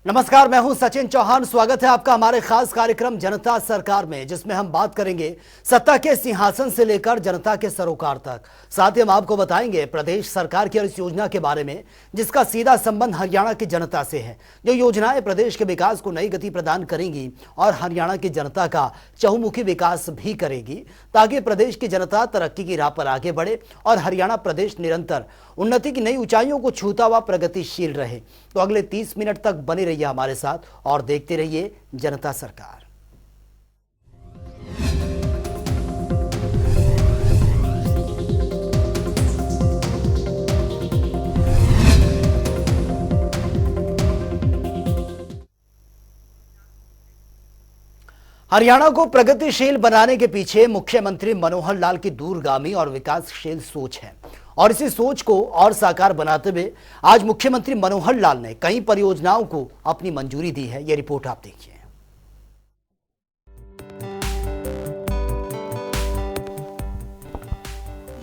नमस्कार, मैं हूं सचिन चौहान। स्वागत है आपका हमारे खास कार्यक्रम जनता सरकार में, जिसमें हम बात करेंगे सत्ता के सिंहासन से लेकर जनता के सरोकार तक। साथ ही हम आपको बताएंगे प्रदेश सरकार की इस योजना के बारे में जिसका सीधा संबंध हरियाणा की जनता से है। जो योजनाएं प्रदेश के विकास को नई गति प्रदान करेंगी और हरियाणा की जनता का चहुमुखी विकास भी करेगी, ताकि प्रदेश की जनता तरक्की की राह पर आगे बढ़े और हरियाणा प्रदेश निरंतर उन्नति की नई ऊंचाइयों को छूता हुआ प्रगतिशील रहे। तो अगले 30 मिनट तक बने रहिए हमारे साथ और देखते रहिए जनता सरकार। हरियाणा को प्रगतिशील बनाने के पीछे मुख्यमंत्री मनोहर लाल की दूरगामी और विकासशील सोच है, और इसी सोच को और साकार बनाते हुए आज मुख्यमंत्री मनोहर लाल ने कई परियोजनाओं को अपनी मंजूरी दी है। ये रिपोर्ट आप देखिए।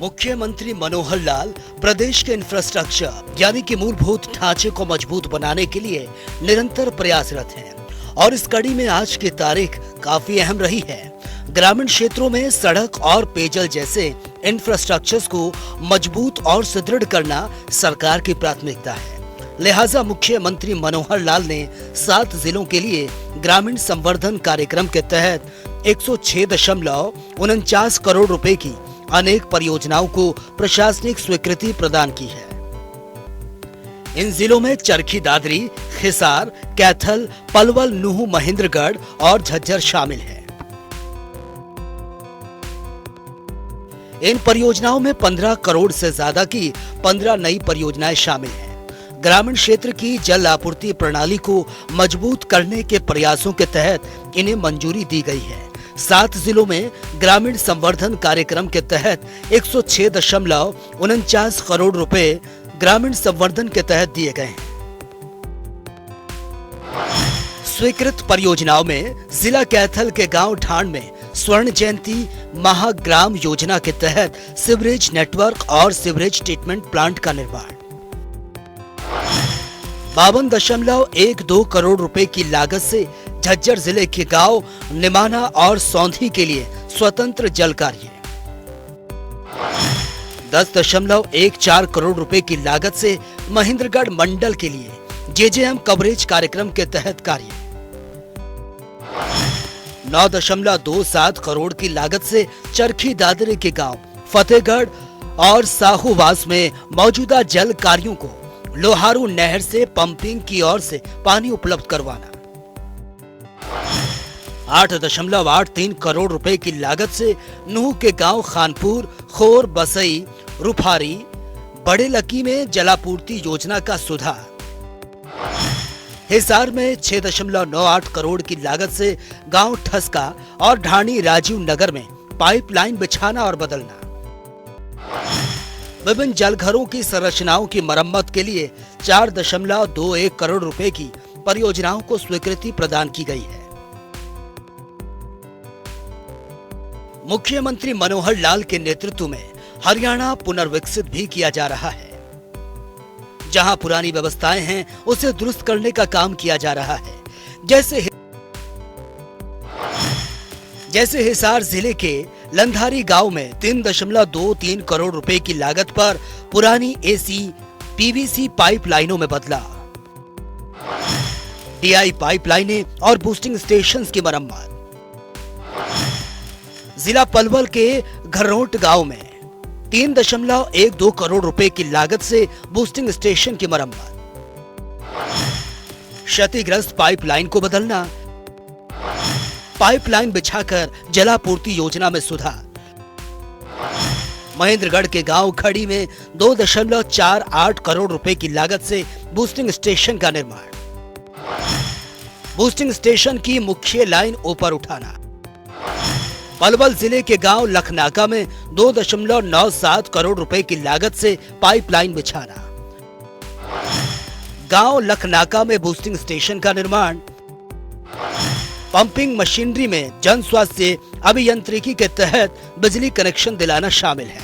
मुख्यमंत्री मनोहर लाल प्रदेश के इंफ्रास्ट्रक्चर यानी कि मूलभूत ढांचे को मजबूत बनाने के लिए निरंतर प्रयासरत हैं, और इस कड़ी में आज की तारीख काफी अहम रही है। ग्रामीण क्षेत्रों में सड़क और पेयजल जैसे इंफ्रास्ट्रक्चर्स को मजबूत और सुदृढ़ करना सरकार की प्राथमिकता है। लिहाजा मुख्यमंत्री मनोहर लाल ने 7 जिलों के लिए ग्रामीण संवर्धन कार्यक्रम के तहत 106.49 करोड़ रुपए की अनेक परियोजनाओं को प्रशासनिक स्वीकृति प्रदान की है। इन जिलों में चरखी दादरी, हिसार, कैथल, पलवल, नूह, महेंद्रगढ़ और झज्जर शामिल हैं। इन परियोजनाओं में 15 करोड़ से ज्यादा की 15 नई परियोजनाएं शामिल हैं। ग्रामीण क्षेत्र की जल आपूर्ति प्रणाली को मजबूत करने के प्रयासों के तहत इन्हें मंजूरी दी गई है। 7 जिलों में ग्रामीण संवर्धन कार्यक्रम के तहत 106.49 करोड़ रुपए ग्रामीण संवर्धन के तहत दिए गए हैं। स्वीकृत परियोजनाओं में जिला कैथल के गांव ठाण में स्वर्ण जयंती महाग्राम योजना के तहत सीवरेज नेटवर्क और सीवरेज ट्रीटमेंट प्लांट का निर्माण, 52.12 करोड़ रुपए की लागत से झज्जर जिले के गांव निमाना और सौंधी के लिए स्वतंत्र जल कार्य, 10.14 करोड़ रुपए की लागत से महेंद्रगढ़ मंडल के लिए जेजेएम कवरेज कार्यक्रम के तहत कार्य, 9.27 करोड़ की लागत से चरखी दादरी के गांव फतेहगढ़ और साहूवास में मौजूदा जल कार्यों को लोहारू नहर से पंपिंग की ओर से पानी उपलब्ध करवाना, 8.83 करोड़ रुपए की लागत से नूह के गांव खानपुर, खोर, बसई, रुफारी, बड़े लकी में जलापूर्ति योजना का सुधार, हिसार में 6.98 करोड़ की लागत से गांव ठसका और ढाणी राजीव नगर में पाइपलाइन बिछाना और बदलना, विभिन्न जलघरों की संरचनाओं की मरम्मत के लिए 4.21 करोड़ रुपए की परियोजनाओं को स्वीकृति प्रदान की गई है। मुख्यमंत्री मनोहर लाल के नेतृत्व में हरियाणा पुनर्विकसित भी किया जा रहा है। जहां पुरानी व्यवस्थाएं हैं उसे दुरुस्त करने का काम किया जा रहा है। जैसे हिसार जिले के लंधारी गांव में 3.23 करोड़ रुपए की लागत पर पुरानी एसी पीवीसी पाइपलाइनों में बदलाव, टीआई पाइपलाइनें और बूस्टिंग स्टेशंस की मरम्मत, जिला पलवल के घरोट गांव में 3.12 करोड़ रुपए की लागत से बूस्टिंग स्टेशन की मरम्मत, क्षतिग्रस्त पाइपलाइन को बदलना, पाइपलाइन बिछाकर जलापूर्ति योजना में सुधार, महेंद्रगढ़ के गांव खड़ी में 2.48 करोड़ रुपए की लागत से बूस्टिंग स्टेशन का निर्माण, बूस्टिंग स्टेशन की मुख्य लाइन ऊपर उठाना, पलवल जिले के गांव लखनाका में 2.97 करोड़ रुपए की लागत से पाइपलाइन बिछाना, गांव लखनाका में बूस्टिंग स्टेशन का निर्माण, पंपिंग मशीनरी में जन स्वास्थ्य अभियंत्रिकी के तहत बिजली कनेक्शन दिलाना शामिल है।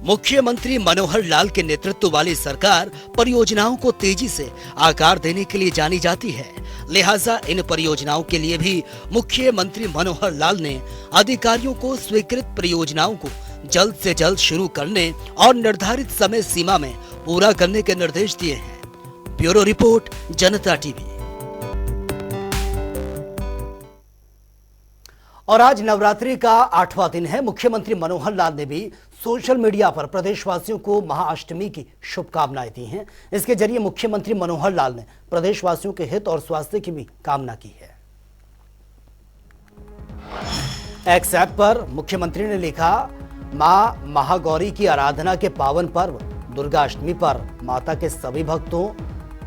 मुख्यमंत्री मनोहर लाल के नेतृत्व वाली सरकार परियोजनाओं को तेजी से आकार देने के लिए जानी जाती है। लिहाजा इन परियोजनाओं के लिए भी मुख्यमंत्री मनोहर लाल ने अधिकारियों को स्वीकृत परियोजनाओं को जल्द से जल्द शुरू करने और निर्धारित समय सीमा में पूरा करने के निर्देश दिए हैं। ब्यूरो रिपोर्ट, जनता टीवी। और आज नवरात्रि का 8वां दिन है। मुख्यमंत्री मनोहर लाल ने भी सोशल मीडिया पर प्रदेशवासियों को महाअष्टमी की शुभकामनाएं दी हैं। इसके जरिए मुख्यमंत्री मनोहर लाल ने प्रदेशवासियों के हित और स्वास्थ्य की भी कामना की है। एक्स ऐप पर मुख्यमंत्री ने लिखा, मां महागौरी की आराधना के पावन पर्व दुर्गाष्टमी पर माता के सभी भक्तों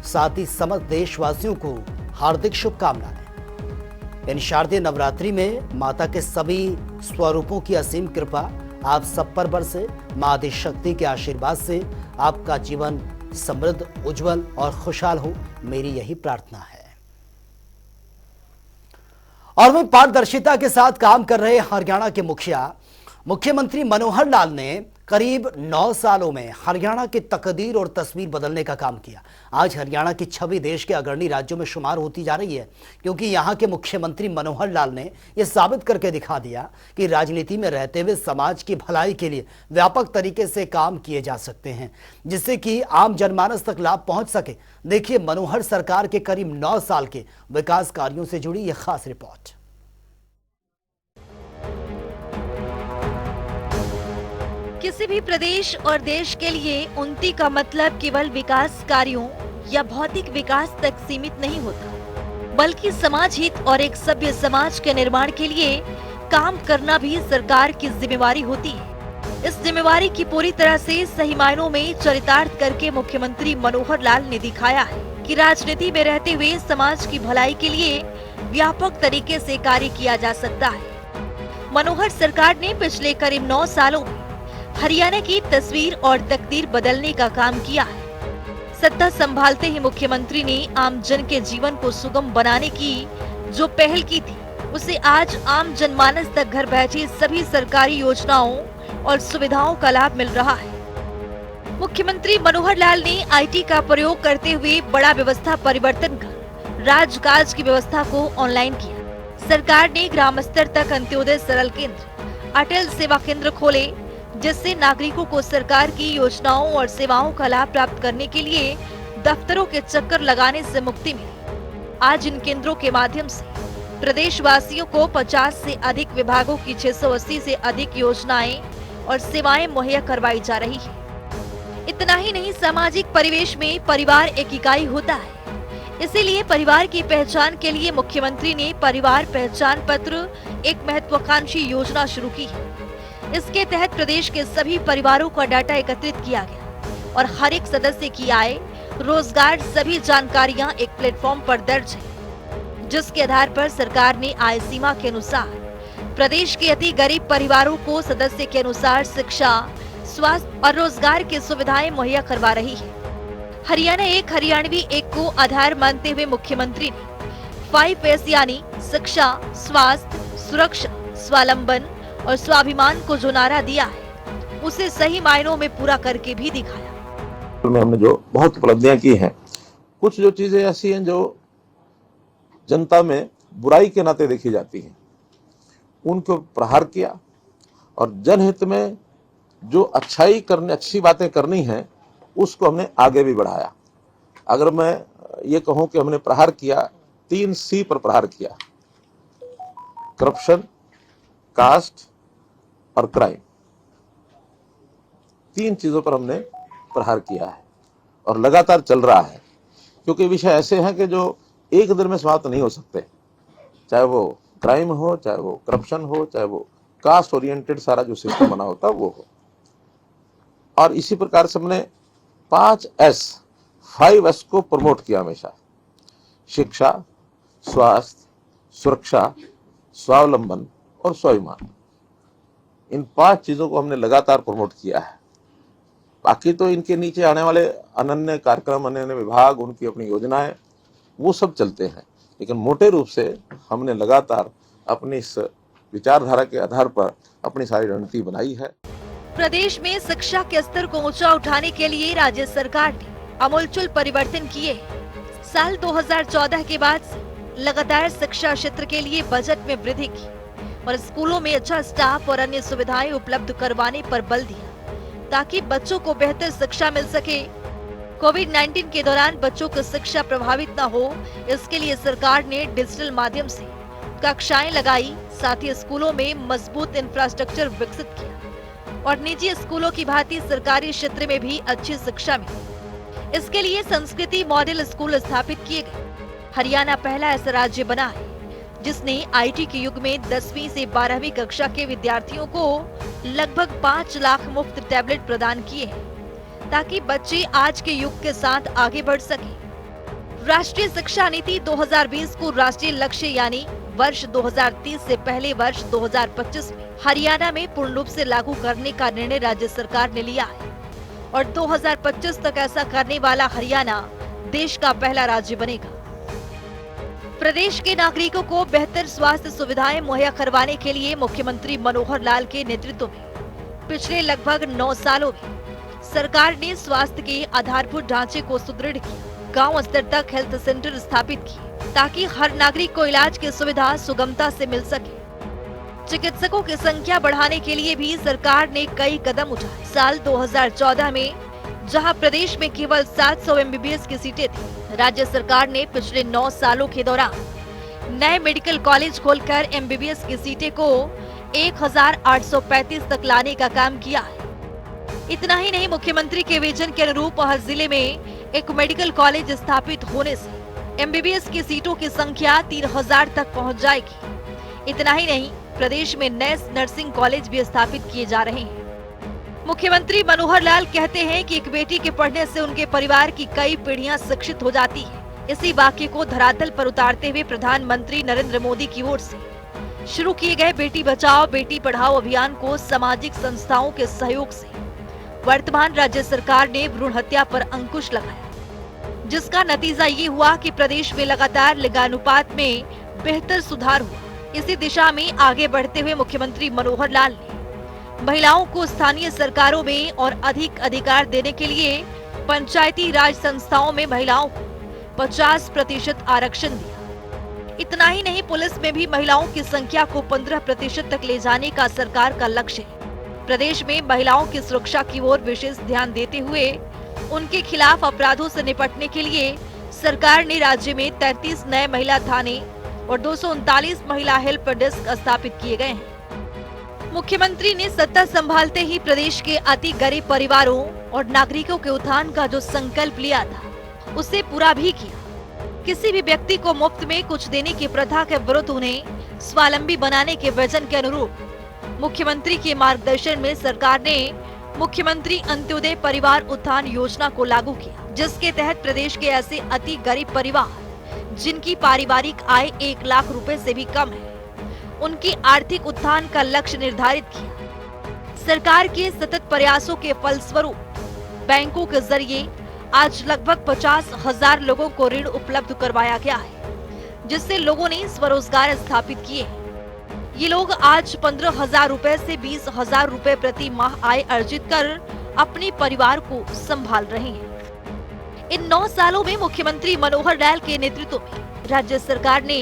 साथ ही समस्त देशवासियों को हार्दिक शुभकामनाएं। इन शारदीय नवरात्रि में माता के सभी स्वरूपों की असीम कृपा आप सब पर बरसे। मां आदिशक्ति के आशीर्वाद से आपका जीवन समृद्ध, उज्जवल और खुशहाल हो, मेरी यही प्रार्थना है। और वहीं पारदर्शिता के साथ काम कर रहे हरियाणा के मुख्यमंत्री मनोहर लाल ने करीब 9 सालों में हरियाणा की तकदीर और तस्वीर बदलने का काम किया। आज हरियाणा की छवि देश के अग्रणी राज्यों में शुमार होती जा रही है, क्योंकि यहां के मुख्यमंत्री मनोहर लाल ने यह साबित करके दिखा दिया कि राजनीति में रहते हुए समाज की भलाई के लिए व्यापक तरीके से काम किए जा सकते हैं, जिससे कि आम जनमानस तक लाभ पहुंच सके। देखिए मनोहर सरकार के करीब 9 साल के विकास कार्यों से जुड़ी यह खास रिपोर्ट। किसी भी प्रदेश और देश के लिए उन्नति का मतलब केवल विकास कार्यों या भौतिक विकास तक सीमित नहीं होता, बल्कि समाज हित और एक सभ्य समाज के निर्माण के लिए काम करना भी सरकार की जिम्मेवारी होती है। इस जिम्मेवारी की पूरी तरह से सही मायनों में चरितार्थ करके मुख्यमंत्री मनोहर लाल ने दिखाया है कि राजनीति में रहते हुए समाज की भलाई के लिए व्यापक तरीके से कार्य किया जा सकता है। मनोहर सरकार ने पिछले करीब 9 सालों में हरियाणा की तस्वीर और तकदीर बदलने का काम किया है। सत्ता संभालते ही मुख्यमंत्री ने आम जन के जीवन को सुगम बनाने की जो पहल की थी, उसे आज आम जनमानस तक घर बैठे सभी सरकारी योजनाओं और सुविधाओं का लाभ मिल रहा है। मुख्यमंत्री मनोहर लाल ने IT का प्रयोग करते हुए बड़ा व्यवस्था परिवर्तन कर राजकाज की व्यवस्था को ऑनलाइन किया। सरकार ने ग्राम स्तर तक अंत्योदय सरल केंद्र, अटल सेवा केंद्र खोले, जिससे नागरिकों को सरकार की योजनाओं और सेवाओं का लाभ प्राप्त करने के लिए दफ्तरों के चक्कर लगाने से मुक्ति मिली। आज इन केंद्रों के माध्यम से प्रदेशवासियों को 50 से अधिक विभागों की 680 से अधिक योजनाएं और सेवाएं मुहैया करवाई जा रही है। इतना ही नहीं, सामाजिक परिवेश में परिवार एक इकाई होता है, इसीलिए परिवार की पहचान के लिए मुख्यमंत्री ने परिवार पहचान पत्र एक महत्वाकांक्षी योजना शुरू की है। इसके तहत प्रदेश के सभी परिवारों का डाटा एकत्रित किया गया और हर एक सदस्य की आय, रोजगार, सभी जानकारियां एक प्लेटफॉर्म पर दर्ज है, जिसके आधार पर सरकार ने आय सीमा के अनुसार प्रदेश के अति गरीब परिवारों को सदस्य के अनुसार शिक्षा, स्वास्थ्य और रोजगार की सुविधाएं मुहैया करवा रही है। हरियाणा एक, हरियाणवी एक को आधार मानते हुए मुख्यमंत्री ने 5S यानी शिक्षा, स्वास्थ्य, सुरक्षा, स्वावलंबन और स्वाभिमान को जो नारा दिया है, उसे सही मायनों में पूरा करके भी दिखाया। हमने जो बहुत उपलब्धियां की हैं, कुछ जो चीजें ऐसी हैं जो जनता में बुराई के नाते देखी जाती हैं, उनको प्रहार किया और जनहित में जो अच्छी बातें करनी है उसको हमने आगे भी बढ़ाया। अगर मैं ये कहूं कि हमने प्रहार किया, 3C पर प्रहार किया, करप्शन, कास्ट और क्राइम, 3 चीजों पर हमने प्रहार किया है और लगातार चल रहा है, क्योंकि विषय ऐसे हैं कि जो एक दिन में समाप्त नहीं हो सकते, चाहे वो क्राइम हो, चाहे वो करप्शन हो, चाहे वो कास्ट ओरिएंटेड सारा जो सिस्टम बना होता वो हो। और इसी प्रकार से हमने 5S को प्रमोट किया हमेशा, शिक्षा, स्वास्थ्य, सुरक्षा, स्वावलंबन और स्वाभिमान। इन 5 चीजों को हमने लगातार प्रमोट किया है। बाकी तो इनके नीचे आने वाले अनन्य कार्यक्रम, अनन्य विभाग, उनकी अपनी योजनाएं, वो सब चलते हैं, लेकिन मोटे रूप से हमने लगातार अपनी इस विचारधारा के आधार पर अपनी सारी रणनीति बनाई है। प्रदेश में शिक्षा के स्तर को ऊंचा उठाने के लिए राज्य सरकार ने आमूलचूल परिवर्तन किए हैं। साल 2014 के बाद से लगातार शिक्षा क्षेत्र के लिए बजट में वृद्धि की और स्कूलों में अच्छा स्टाफ और अन्य सुविधाएं उपलब्ध करवाने पर बल दिया ताकि बच्चों को बेहतर शिक्षा मिल सके। कोविड-19 के दौरान बच्चों की शिक्षा प्रभावित न हो, इसके लिए सरकार ने डिजिटल माध्यम से कक्षाएं लगाई, साथ ही स्कूलों में मजबूत इंफ्रास्ट्रक्चर विकसित किया और निजी स्कूलों की भांति सरकारी क्षेत्र में भी अच्छी शिक्षा मिली। इसके लिए संस्कृति मॉडल स्कूल स्थापित किए गए। हरियाणा पहला ऐसा राज्य बना है जिसने आईटी के युग में 10वीं से 12वीं कक्षा के विद्यार्थियों को लगभग 5 लाख मुफ्त टैबलेट प्रदान किए हैं ताकि बच्चे आज के युग के साथ आगे बढ़ सकें। राष्ट्रीय शिक्षा नीति 2020 को राष्ट्रीय लक्ष्य यानी वर्ष 2030 से पहले वर्ष 2025 में हरियाणा में पूर्ण रूप से लागू करने का निर्णय राज्य सरकार ने लिया है और 2025 तक ऐसा करने वाला हरियाणा देश का पहला राज्य बनेगा। प्रदेश के नागरिकों को बेहतर स्वास्थ्य सुविधाएं मुहैया करवाने के लिए मुख्यमंत्री मनोहर लाल के नेतृत्व में पिछले लगभग 9 सालों में सरकार ने स्वास्थ्य के आधारभूत ढांचे को सुदृढ़ किया, गांव स्तर तक हेल्थ सेंटर स्थापित किए ताकि हर नागरिक को इलाज की सुविधा सुगमता से मिल सके। चिकित्सकों की संख्या बढ़ाने के लिए भी सरकार ने कई कदम उठाए। साल 2014 में जहां प्रदेश में केवल 700 एमबीबीएस की सीटें थी, राज्य सरकार ने पिछले 9 सालों के दौरान नए मेडिकल कॉलेज खोलकर एमबीबीएस की सीटें को 1835 तक लाने का काम किया है। इतना ही नहीं, मुख्यमंत्री के विजन के अनुरूप हर जिले में एक मेडिकल कॉलेज स्थापित होने से एमबीबीएस की सीटों की संख्या 3000 तक पहुंच जाएगी। इतना ही नहीं, प्रदेश में नए नर्सिंग कॉलेज भी स्थापित किए जा रहे हैं। मुख्यमंत्री मनोहर लाल कहते हैं कि एक बेटी के पढ़ने से उनके परिवार की कई पीढ़ियां शिक्षित हो जाती है। इसी वाक्य को धरातल पर उतारते हुए प्रधानमंत्री नरेंद्र मोदी की ओर से शुरू किए गए बेटी बचाओ बेटी पढ़ाओ अभियान को सामाजिक संस्थाओं के सहयोग से वर्तमान राज्य सरकार ने भ्रूण हत्या पर अंकुश लगाया, जिसका नतीजा ये हुआ कि प्रदेश में लगातार लिंगानुपात में बेहतर सुधार हुआ। इसी दिशा में आगे बढ़ते हुए मुख्यमंत्री मनोहर लाल ने महिलाओं को स्थानीय सरकारों में और अधिक अधिकार देने के लिए पंचायती राज संस्थाओं में महिलाओं को 50% आरक्षण दिया। इतना ही नहीं, पुलिस में भी महिलाओं की संख्या को 15% तक ले जाने का सरकार का लक्ष्य है। प्रदेश में महिलाओं की सुरक्षा की ओर विशेष ध्यान देते हुए उनके खिलाफ अपराधों से निपटने के लिए सरकार ने राज्य में 33 नए महिला थाने और 239 महिला हेल्प डेस्क स्थापित किए गए हैं। मुख्यमंत्री ने सत्ता संभालते ही प्रदेश के अति गरीब परिवारों और नागरिकों के उत्थान का जो संकल्प लिया था उसे पूरा भी किया। किसी भी व्यक्ति को मुफ्त में कुछ देने की प्रथा के विरुद्ध उन्हें स्वावलंबी बनाने के विजन के अनुरूप मुख्यमंत्री के मार्गदर्शन में सरकार ने मुख्यमंत्री अंत्योदय परिवार उत्थान योजना को लागू किया, जिसके तहत प्रदेश के ऐसे अति गरीब परिवार जिनकी पारिवारिक आय 1 लाख रुपए से भी कम है, उनकी आर्थिक उत्थान का लक्ष्य निर्धारित किया। सरकार के सतत प्रयासों के फलस्वरूप बैंकों के जरिए आज लगभग 50,000 लोगों को ऋण उपलब्ध करवाया गया है, जिससे लोगों ने स्वरोजगार स्थापित किए हैं। ये लोग आज 15,000 रुपए से 20,000 रुपए प्रति माह आय अर्जित कर अपने परिवार को संभाल रहे हैं। इन 9 सालों में मुख्यमंत्री मनोहर लाल के नेतृत्व में राज्य सरकार ने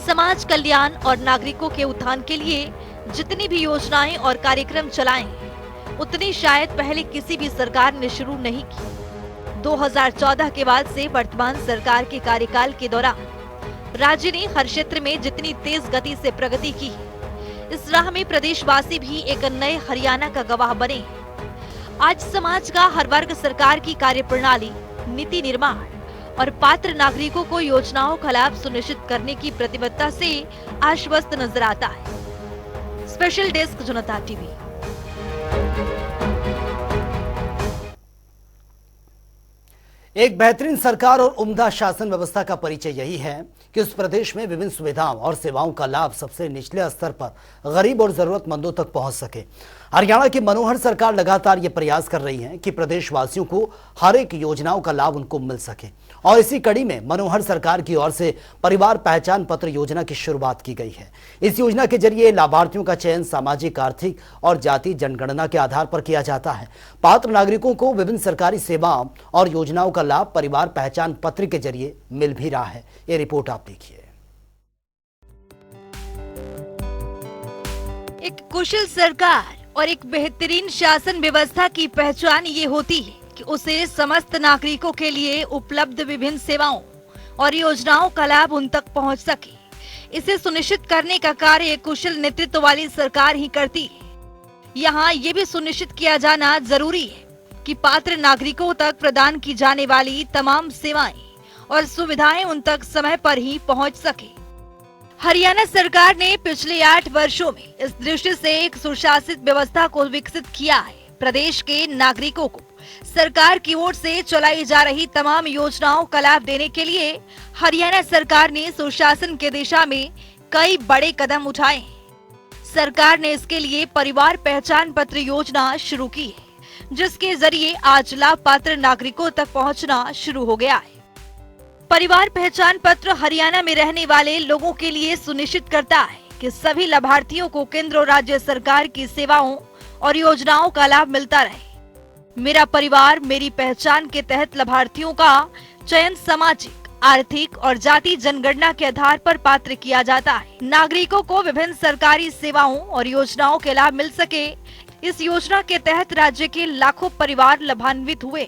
समाज कल्याण और नागरिकों के उत्थान के लिए जितनी भी योजनाएं और कार्यक्रम चलाए हैं, उतनी शायद पहले किसी भी सरकार ने शुरू नहीं की। 2014 के बाद से वर्तमान सरकार के कार्यकाल के दौरान राज्य ने हर क्षेत्र में जितनी तेज गति से प्रगति की है, इस राह में प्रदेशवासी भी एक नए हरियाणा का गवाह बने हैं। आज समाज का हर वर्ग सरकार की कार्यप्रणाली, नीति निर्माण और पात्र नागरिकों को योजनाओं का लाभ सुनिश्चित करने की प्रतिबद्धता से आश्वस्त नजर आता है। स्पेशल डेस्क जनता टीवी। एक बेहतरीन सरकार और उम्दा शासन व्यवस्था का परिचय यही है कि उस प्रदेश में विभिन्न सुविधाओं और सेवाओं का लाभ सबसे निचले स्तर पर गरीब और जरूरतमंदों तक पहुंच सके। हरियाणा की मनोहर सरकार लगातार ये प्रयास कर रही है कि प्रदेशवासियों को हर एक योजनाओं का लाभ उनको मिल सके और इसी कड़ी में मनोहर सरकार की ओर से परिवार पहचान पत्र योजना की शुरुआत की गई है। इस योजना के जरिए लाभार्थियों का चयन सामाजिक, आर्थिक और जाति जनगणना के आधार पर किया जाता है। पात्र नागरिकों को विभिन्न सरकारी सेवाओं और योजनाओं का लाभ परिवार पहचान पत्र के जरिए मिल भी रहा है। ये रिपोर्ट आप देखिए। एक कुशल सरकार और एक बेहतरीन शासन व्यवस्था की पहचान ये होती है कि उसे समस्त नागरिकों के लिए उपलब्ध विभिन्न सेवाओं और योजनाओं का लाभ उन तक पहुंच सके। इसे सुनिश्चित करने का कार्य कुशल नेतृत्व वाली सरकार ही करती है। यहाँ ये भी सुनिश्चित किया जाना जरूरी है कि पात्र नागरिकों तक प्रदान की जाने वाली तमाम सेवाएं और सुविधाएं उन तक समय पर ही पहुंच सके। हरियाणा सरकार ने पिछले 8 वर्षों में इस दृष्टि से एक सुशासित व्यवस्था को विकसित किया है। प्रदेश के नागरिकों को सरकार की ओर से चलाई जा रही तमाम योजनाओं का लाभ देने के लिए हरियाणा सरकार ने सुशासन के दिशा में कई बड़े कदम उठाए हैं। सरकार ने इसके लिए परिवार पहचान पत्र योजना शुरू की है, जिसके जरिए आज लाभ पात्र नागरिकों तक पहुंचना शुरू हो गया है। परिवार पहचान पत्र हरियाणा में रहने वाले लोगों के लिए सुनिश्चित करता है कि सभी लाभार्थियों को केंद्र और राज्य सरकार की सेवाओं और योजनाओं का लाभ मिलता रहे। मेरा परिवार मेरी पहचान के तहत लाभार्थियों का चयन सामाजिक, आर्थिक और जाति जनगणना के आधार पर पात्र किया जाता है। नागरिकों को विभिन्न सरकारी सेवाओं और योजनाओं के लाभ मिल सके, इस योजना के तहत राज्य के लाखों परिवार लाभान्वित हुए।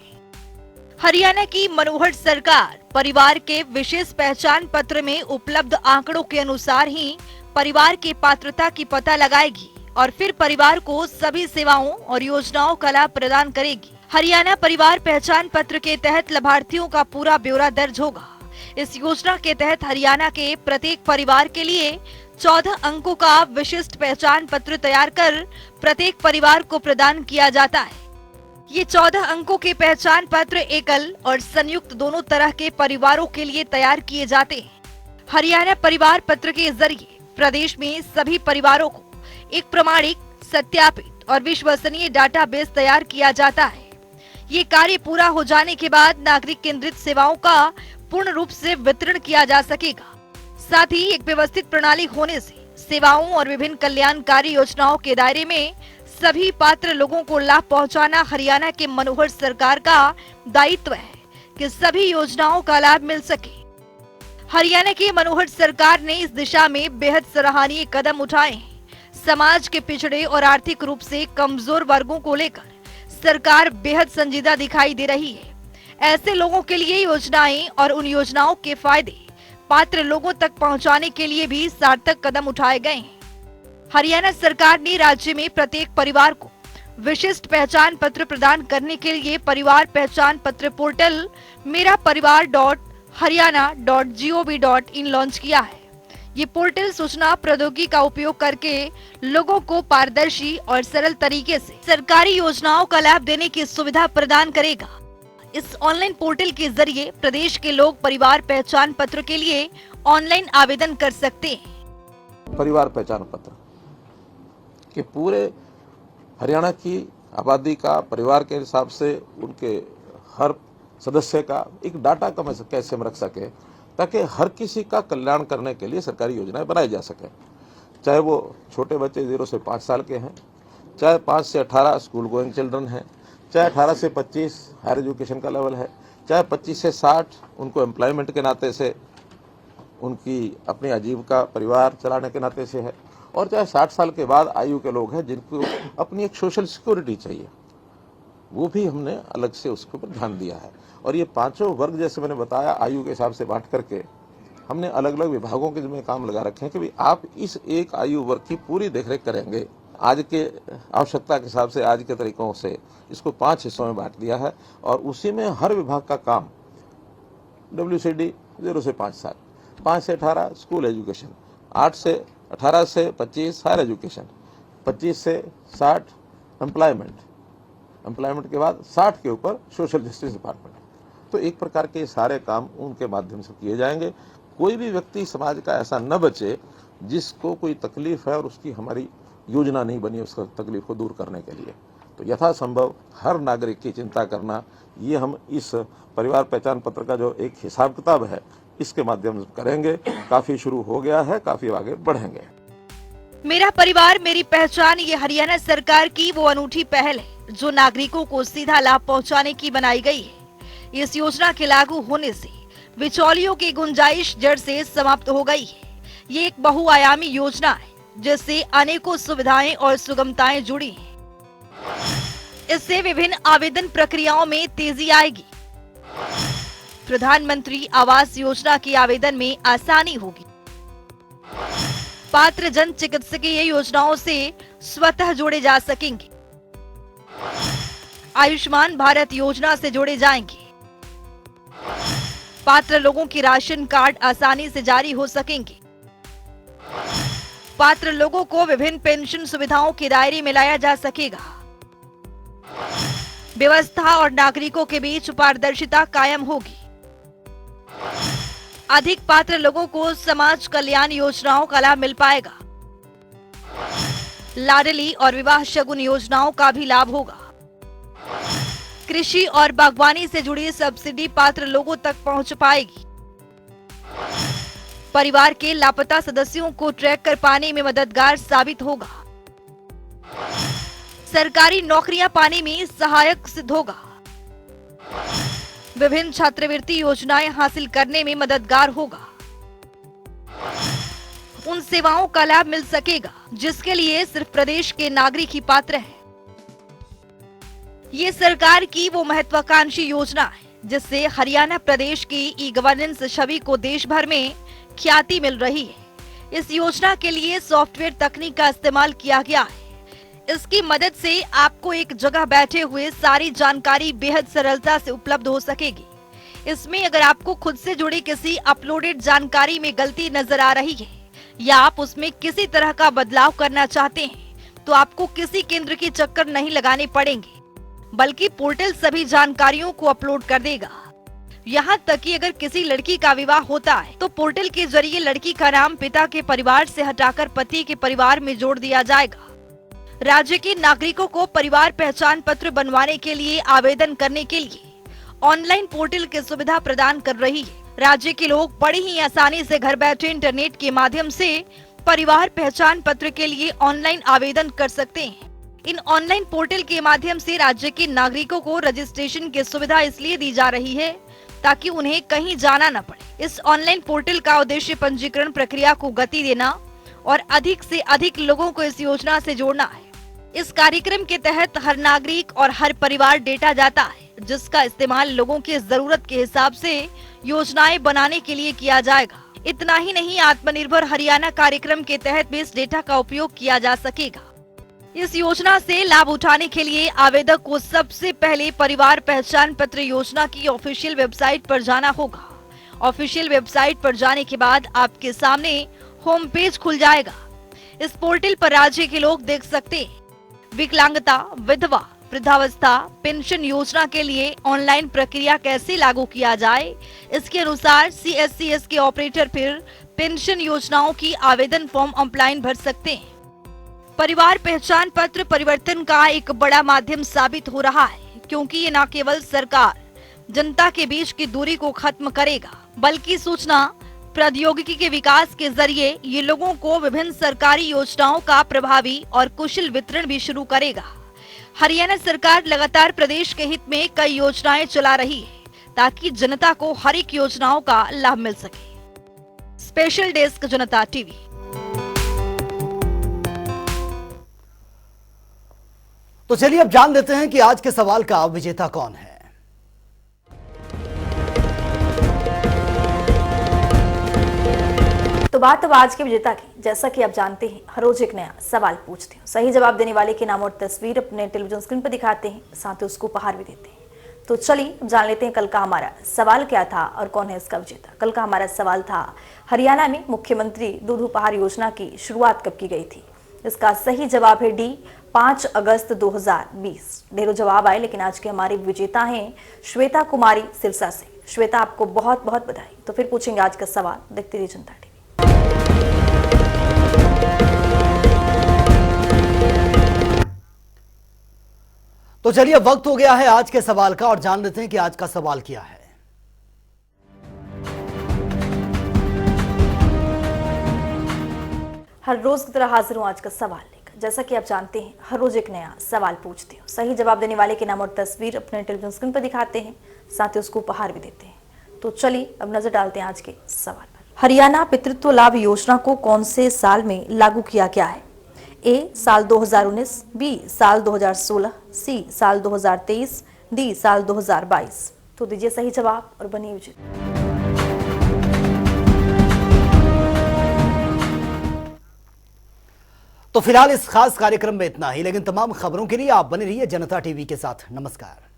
हरियाणा की मनोहर सरकार परिवार के विशेष पहचान पत्र में उपलब्ध आंकड़ों के अनुसार ही परिवार की पात्रता की पता लगाएगी और फिर परिवार को सभी सेवाओं और योजनाओं का लाभ प्रदान करेगी। हरियाणा परिवार पहचान पत्र के तहत लाभार्थियों का पूरा ब्यौरा दर्ज होगा। इस योजना के तहत हरियाणा के प्रत्येक परिवार के लिए 14 अंकों का विशिष्ट पहचान पत्र तैयार कर प्रत्येक परिवार को प्रदान किया जाता है। ये 14 अंकों के पहचान पत्र एकल और संयुक्त दोनों तरह के परिवारों के लिए तैयार किए जाते हैं। हरियाणा परिवार पत्र के जरिए प्रदेश में सभी परिवारों को एक प्रमाणिक, सत्यापित और विश्वसनीय डाटाबेस तैयार किया जाता है। ये कार्य पूरा हो जाने के बाद नागरिक केंद्रित सेवाओं का पूर्ण रूप से वितरण किया जा सकेगा। साथ ही एक व्यवस्थित प्रणाली होने से सेवाओं और विभिन्न कल्याणकारी योजनाओं के दायरे में सभी पात्र लोगों को लाभ पहुंचाना हरियाणा के मनोहर सरकार का दायित्व है कि सभी योजनाओं का लाभ मिल सके। हरियाणा की मनोहर सरकार ने इस दिशा में बेहद सराहनीय कदम उठाए हैं। समाज के पिछड़े और आर्थिक रूप से कमजोर वर्गों को लेकर सरकार बेहद संजीदा दिखाई दे रही है। ऐसे लोगों के लिए योजनाएं और उन योजनाओं के फायदे पात्र लोगों तक पहुंचाने के लिए भी सार्थक कदम उठाए गए हैं। हरियाणा सरकार ने राज्य में प्रत्येक परिवार को विशिष्ट पहचान पत्र प्रदान करने के लिए परिवार पहचान पत्र पोर्टल मेरा परिवार.हरियाणा.gov.in लॉन्च किया है। ये पोर्टल सूचना प्रौद्योगिकी का उपयोग करके लोगों को पारदर्शी और सरल तरीके से सरकारी योजनाओं का लाभ देने की सुविधा प्रदान करेगा। इस ऑनलाइन पोर्टल के जरिए प्रदेश के लोग परिवार पहचान पत्र के लिए ऑनलाइन आवेदन कर सकते हैं। परिवार पहचान पत्र कि पूरे हरियाणा की आबादी का परिवार के हिसाब से उनके हर सदस्य का एक डाटा कैसे हम रख सके ताकि हर किसी का कल्याण करने के लिए सरकारी योजनाएं बनाई जा सके। चाहे वो छोटे बच्चे 0 से 5 साल के हैं, चाहे 5 से 18 स्कूल गोइंग चिल्ड्रन हैं, चाहे 18 से 25 हायर एजुकेशन का लेवल है, चाहे 25 से 60 उनको एम्प्लॉयमेंट के नाते से उनकी अपनी आजीविका परिवार चलाने के नाते से है, और चाहे 60 साल के बाद आयु के लोग हैं जिनको अपनी एक सोशल सिक्योरिटी चाहिए, वो भी हमने अलग से उसके ऊपर ध्यान दिया है। और ये पांचों वर्ग जैसे मैंने बताया आयु के हिसाब से बांट करके हमने अलग अलग विभागों के जिम्मे काम लगा रखे हैं कि भाई आप इस एक आयु वर्ग की पूरी देखरेख करेंगे। आज के आवश्यकता के हिसाब से आज के तरीकों से इसको 5 हिस्सों में बांट दिया है और उसी में हर विभाग का काम WCD 0 से 5 साल, 5 से 18 स्कूल एजुकेशन, 18 से 25 हायर एजुकेशन, 25 से 60 एम्प्लॉयमेंट के बाद 60 के ऊपर सोशल जस्टिस डिपार्टमेंट। तो एक प्रकार के सारे काम उनके माध्यम से किए जाएंगे। कोई भी व्यक्ति समाज का ऐसा न बचे जिसको कोई तकलीफ है और उसकी हमारी योजना नहीं बनी उसका तकलीफ को दूर करने के लिए। तो यथासंभव हर नागरिक की चिंता करना, ये हम इस परिवार पहचान पत्र का जो एक हिसाब किताब है इसके माध्यम से करेंगे। काफी शुरू हो गया है, काफी आगे बढ़ेंगे। मेरा परिवार मेरी पहचान, ये हरियाणा सरकार की वो अनूठी पहल है जो नागरिकों को सीधा लाभ पहुंचाने की बनाई गई है। इस योजना के लागू होने से बिचौलियों की गुंजाइश जड़ से समाप्त हो गई है। ये एक बहुआयामी योजना है जिससे अनेकों सुविधाएं और सुगमताएं जुड़ी हैं। इससे विभिन्न आवेदन प्रक्रियाओं में तेजी आएगी। प्रधानमंत्री आवास योजना के आवेदन में आसानी होगी। पात्र जन चिकित्सकीय योजनाओं से स्वतः जोड़े जा सकेंगे। आयुष्मान भारत योजना से जोड़े जाएंगे। पात्र लोगों के राशन कार्ड आसानी से जारी हो सकेंगे। पात्र लोगों को विभिन्न पेंशन सुविधाओं के दायरे में लाया जा सकेगा। व्यवस्था और नागरिकों के बीच पारदर्शिता कायम होगी। अधिक पात्र लोगों को समाज कल्याण योजनाओं का लाभ मिल पाएगा। लाडली और विवाह शगुन योजनाओं का भी लाभ होगा। कृषि और बागवानी से जुड़ी सब्सिडी पात्र लोगों तक पहुंच पाएगी। परिवार के लापता सदस्यों को ट्रैक कर पाने में मददगार साबित होगा। सरकारी नौकरियां पाने में सहायक सिद्ध होगा। विभिन्न छात्रवृत्ति योजनाएं हासिल करने में मददगार होगा। उन सेवाओं का लाभ मिल सकेगा जिसके लिए सिर्फ प्रदेश के नागरिक ही पात्र हैं। ये सरकार की वो महत्वाकांक्षी योजना है जिससे हरियाणा प्रदेश की ई गवर्नेंस छवि को देश भर में ख्याति मिल रही है। इस योजना के लिए सॉफ्टवेयर तकनीक का इस्तेमाल किया गया है। इसकी मदद से आपको एक जगह बैठे हुए सारी जानकारी बेहद सरलता से उपलब्ध हो सकेगी। इसमें अगर आपको खुद से जुड़ी किसी अपलोडेड जानकारी में गलती नजर आ रही है या आप उसमें किसी तरह का बदलाव करना चाहते हैं तो आपको किसी केंद्र के चक्कर नहीं लगाने पड़ेंगे, बल्कि पोर्टल सभी जानकारियों को अपलोड कर देगा। यहाँ तक कि अगर किसी लड़की का विवाह होता है तो पोर्टल के जरिए लड़की का नाम पिता के परिवार से हटाकर पति के परिवार में जोड़ दिया जाएगा। राज्य के नागरिकों को परिवार पहचान पत्र बनवाने के लिए आवेदन करने के लिए ऑनलाइन पोर्टल की सुविधा प्रदान कर रही है। राज्य के लोग बड़ी ही आसानी से घर बैठे इंटरनेट के माध्यम से परिवार पहचान पत्र के लिए ऑनलाइन आवेदन कर सकते हैं। इन ऑनलाइन पोर्टल के माध्यम से राज्य के नागरिकों को रजिस्ट्रेशन की सुविधा इसलिए दी जा रही है ताकि उन्हें कहीं जाना न पड़े। इस ऑनलाइन पोर्टल का उद्देश्य पंजीकरण प्रक्रिया को गति देना और अधिक से अधिक लोगों को इस योजना से जोड़ना है। इस कार्यक्रम के तहत हर नागरिक और हर परिवार डेटा जाता है जिसका इस्तेमाल लोगों की जरूरत के हिसाब से योजनाएं बनाने के लिए किया जाएगा। इतना ही नहीं, आत्मनिर्भर हरियाणा कार्यक्रम के तहत भी इस डेटा का उपयोग किया जा सकेगा। इस योजना से लाभ उठाने के लिए आवेदक को सबसे पहले परिवार पहचान पत्र योजना की ऑफिशियल वेबसाइट पर जाना होगा। ऑफिशियल वेबसाइट पर जाने के बाद आपके सामने होम पेज खुल जाएगा। इस पोर्टल पर राज्य के लोग देख सकते हैं विकलांगता, विधवा, वृद्धावस्था पेंशन योजना के लिए ऑनलाइन प्रक्रिया कैसे लागू किया जाए। इसके अनुसार CSCS के ऑपरेटर फिर पेंशन योजनाओं की आवेदन फॉर्म ऑनलाइन भर सकते हैं। परिवार पहचान पत्र परिवर्तन का एक बड़ा माध्यम साबित हो रहा है क्योंकि ये न केवल सरकार जनता के बीच की दूरी को खत्म करेगा बल्कि सूचना प्रौद्योगिकी के विकास के जरिए ये लोगों को विभिन्न सरकारी योजनाओं का प्रभावी और कुशल वितरण भी शुरू करेगा। हरियाणा सरकार लगातार प्रदेश के हित में कई योजनाएं चला रही है ताकि जनता को हर एक योजनाओं का लाभ मिल सके। स्पेशल डेस्क जनता टीवी। तो चलिए अब जान लेते हैं कि आज के सवाल का विजेता कौन है। तो बात अब आज के विजेता की। जैसा कि आप जानते हैं हर रोज एक नया सवाल पूछते हैं, सही जवाब देने वाले के नाम और तस्वीर अपने टेलीविजन स्क्रीन पर दिखाते हैं, साथ ही उसको उपहार भी देते हैं। तो चलिए जान लेते हैं कल का हमारा सवाल क्या था और कौन है इसका विजेता। कल का हमारा सवाल था हरियाणा में मुख्यमंत्री दूध उपहार योजना की शुरुआत कब की गई थी। इसका सही जवाब है डी 5 अगस्त 2020। ढेरों जवाब आए, लेकिन आज के हमारे विजेता हैं श्वेता कुमारी सिरसा से। श्वेता, आपको बहुत बहुत बधाई। तो फिर पूछेंगे आज का सवाल, देखते रहिए जनता टीवी। तो चलिए, वक्त हो गया है आज के सवाल का और जान लेते हैं कि आज का सवाल क्या है। हर रोज की तरह हाजिर हूं आज का सवाल लेकर। जैसा कि आप जानते हैं, हर रोज एक नया सवाल पूछते हो। सही जवाब देने वाले के नाम और तस्वीर अपने टेलीविजन स्क्रीन पर दिखाते हैं, साथ ही उसको उपहार भी देते हैं। तो चलिए अब नजर डालते हैं आज के सवाल पर। हरियाणा पितृत्व लाभ योजना को कौन से साल में लागू किया गया है? ए साल 2019, बी साल 2016, सी साल 2023, डी साल 2022। तो दीजिए सही जवाब और बनिए विजेता। तो फिलहाल इस खास कार्यक्रम में इतना ही, लेकिन तमाम खबरों के लिए आप बने रहिए जनता टीवी के साथ। नमस्कार।